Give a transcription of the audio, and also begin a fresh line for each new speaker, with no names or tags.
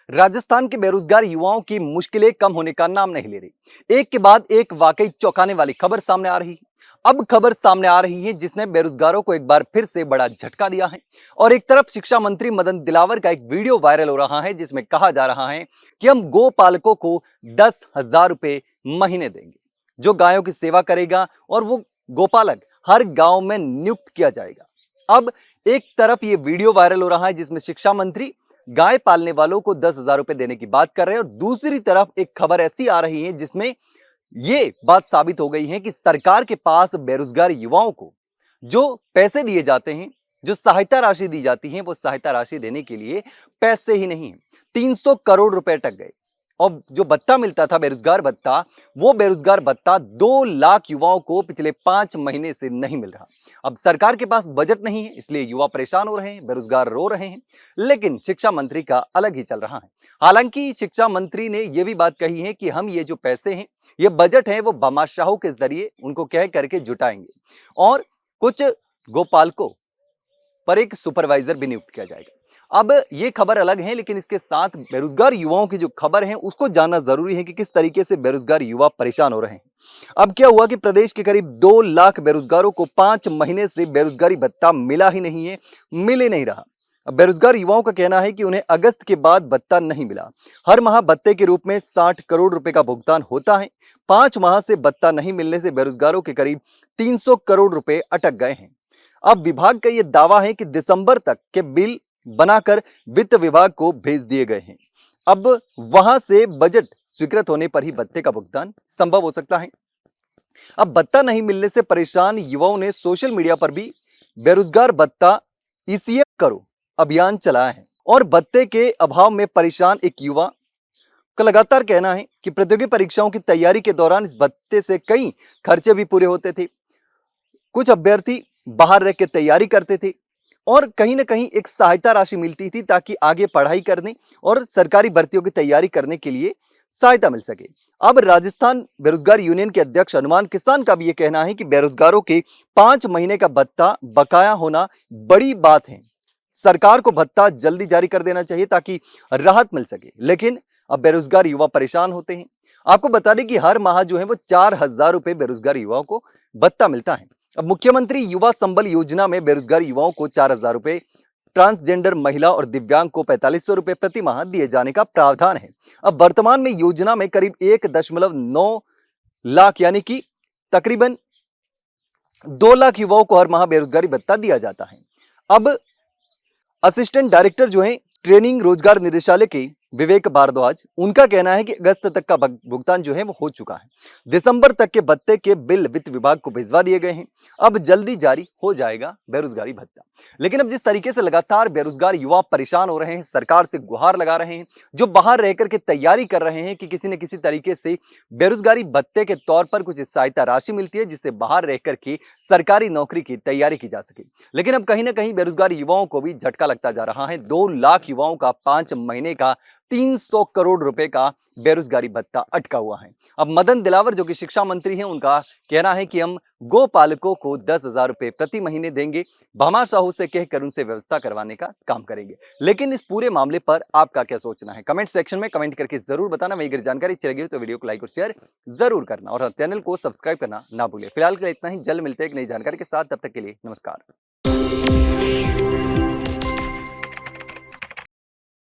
राजस्थान के बेरोजगार युवाओं की मुश्किलें कम होने का नाम नहीं ले रही। एक के बाद एक वाकई चौंकाने वाली खबर सामने आ रही है। अब खबर सामने आ रही है जिसने बेरोजगारों को एक बार फिर से बड़ा झटका दिया है। और एक तरफ शिक्षा मंत्री मदन दिलावर का एक वीडियो वायरल हो रहा है जिसमें कहा जा रहा है कि हम गोपालकों को 10,000 रुपए महीने देंगे। जो गायों की सेवा करेगा और वो गोपालक हर गांव में नियुक्त किया जाएगा। अब एक तरफ ये वीडियो वायरल हो रहा है जिसमें शिक्षा मंत्री गाय पालने वालों को 10,000 रुपए देने की बात कर रहे हैं और दूसरी तरफ एक खबर ऐसी आ रही है जिसमें यह बात साबित हो गई है कि सरकार के पास बेरोजगार युवाओं को जो पैसे दिए जाते हैं, जो सहायता राशि दी जाती है, वो सहायता राशि देने के लिए पैसे ही नहीं है। 300 करोड़ रुपए अटक गए और जो भत्ता मिलता था बेरोजगार भत्ता, वो बेरोजगार भत्ता 2 लाख युवाओं को पिछले 5 महीने से नहीं मिल रहा। अब सरकार के पास बजट नहीं है, इसलिए युवा परेशान हो रहे हैं, बेरोजगार रो रहे हैं। लेकिन शिक्षा मंत्री का अलग ही चल रहा है। हालांकि शिक्षा मंत्री ने यह भी बात कही है कि हम ये जो पैसे हैं, ये बजट है, वो भामाशाहों के जरिए उनको कह करके जुटाएंगे और कुछ गोपालकों पर एक सुपरवाइजर भी नियुक्त किया जाएगा। अब ये खबर अलग है, लेकिन इसके साथ बेरोजगार युवाओं की जो खबर है उसको जानना जरूरी है कि किस तरीके से बेरोजगार युवा परेशान हो रहे हैं। अब क्या हुआ कि प्रदेश के करीब 2 लाख बेरोजगारों को 5 महीने से बेरोजगारी भत्ता मिला ही नहीं है, मिल ही नहीं रहा। अब बेरोजगार युवाओं का कहना है कि उन्हें अगस्त के बाद भत्ता नहीं मिला। हर माह भत्ते के रूप में 60 करोड़ रुपए का भुगतान होता है। 5 माह से भत्ता नहीं मिलने से बेरोजगारों के करीब 300 करोड़ रुपए अटक गए हैं। अब विभाग का यह दावा है कि दिसंबर तक के बिल बनाकर वित्त विभाग को भेज दिए गए हैं। अब वहां से बजट स्वीकृत होने पर ही भत्ते का भुगतान संभव हो सकता है। अब भत्ता नहीं मिलने से परेशान युवाओं ने सोशल मीडिया पर भी बेरोजगार भत्ता ईसीएफ करो अभियान चलाया है और भत्ते के अभाव में परेशान एक युवा का लगातार कहना है कि प्रतियोगी परीक्षाओं की तैयारी के दौरान इस भत्ते से कई खर्चे भी पूरे होते थे। कुछ अभ्यर्थी बाहर रह के तैयारी करते थे और कहीं ना कहीं एक सहायता राशि मिलती थी ताकि आगे पढ़ाई करने और सरकारी भर्तियों की तैयारी करने के लिए सहायता मिल सके। अब राजस्थान बेरोजगार यूनियन के अध्यक्ष हनुमान किसान का भी यह कहना है कि बेरोजगारों के 5 महीने का भत्ता बकाया होना बड़ी बात है। सरकार को भत्ता जल्दी जारी कर देना चाहिए ताकि राहत मिल सके। लेकिन अब बेरोजगार युवा परेशान होते हैं। आपको बता दें कि हर माह जो है वो 4,000 रुपए बेरोजगार युवाओं को भत्ता मिलता है। अब मुख्यमंत्री युवा संबल योजना में बेरोजगार युवाओं को 4,000 रुपए, ट्रांसजेंडर महिला और दिव्यांग को 4,500 रुपए प्रति माह दिए जाने का प्रावधान है। अब वर्तमान में योजना में करीब 1.9 लाख यानी कि तकरीबन 2 लाख युवाओं को हर माह बेरोजगारी भत्ता दिया जाता है। अब असिस्टेंट डायरेक्टर जो है ट्रेनिंग रोजगार निदेशालय के विवेक भारद्वाज, उनका कहना है कि अगस्त तक का भुगतान जो है वो हो चुका है। दिसंबर तक के भत्ते के बिल वित्त विभाग को भिजवा दिए गए हैं। अब जल्दी जारी हो जाएगा बेरोजगारी भत्ता। लेकिन अब जिस तरीके से लगातार बेरोजगार युवा परेशान हो रहे हैं, सरकार से गुहार लगा रहे हैं, जो बाहर रहकर के तैयारी कर रहे हैं कि किसी न किसी तरीके से बेरोजगारी भत्ते के तौर पर कुछ सहायता राशि मिलती है जिससे बाहर रहकर के सरकारी नौकरी की तैयारी की जा सके। लेकिन अब कहीं ना कहीं बेरोजगार युवाओं को भी झटका लगता जा रहा है। 2 लाख युवाओं का 5 महीने का 300 करोड़ रुपए का बेरोजगारी भत्ता अटका हुआ है। अब मदन दिलावर जो कि शिक्षा मंत्री हैं, उनका कहना है कि हम गोपालकों को 10,000 रुपए प्रति महीने देंगे। भामाशाहों से कहकर उनसे व्यवस्था करवाने का काम करेंगे। लेकिन इस पूरे मामले पर आपका क्या सोचना है, कमेंट सेक्शन में कमेंट करके जरूर बताना। वही अगर जानकारी अच्छी लगी तो वीडियो को लाइक और शेयर जरूर करना और चैनल को सब्सक्राइब करना ना भूलिए। फिलहाल के लिए इतना ही, जल्द मिलते हैं एक नई जानकारी के साथ। तब तक के लिए नमस्कार।